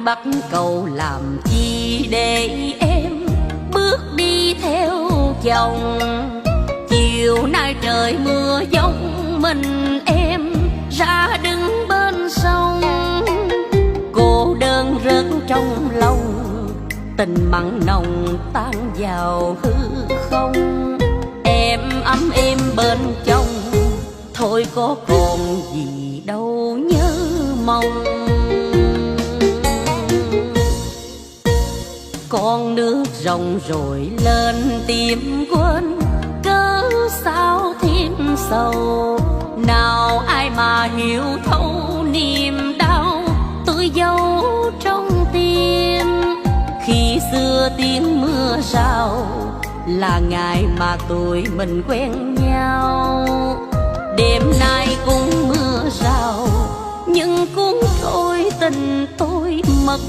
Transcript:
bắt cầu làm chi để em bước đi theo chồng. Chiều nay trời mưa giông mình em ra đứng bên sông. Cô đơn rất trong lòng, tình mặn nồng tan vào hư không. Em ấm êm bên chồng, thôi có còn gì đâu nhớ mong. Con nước rộng rồi lên tìm quên, cớ sao thêm sầu. Nào ai mà hiểu thấu niềm đau tôi giấu trong tim. Khi xưa tiếng mưa rào là ngày mà tụi mình quen nhau. Đêm nay cũng mưa rào nhưng cuốn trôi tình tôi mất.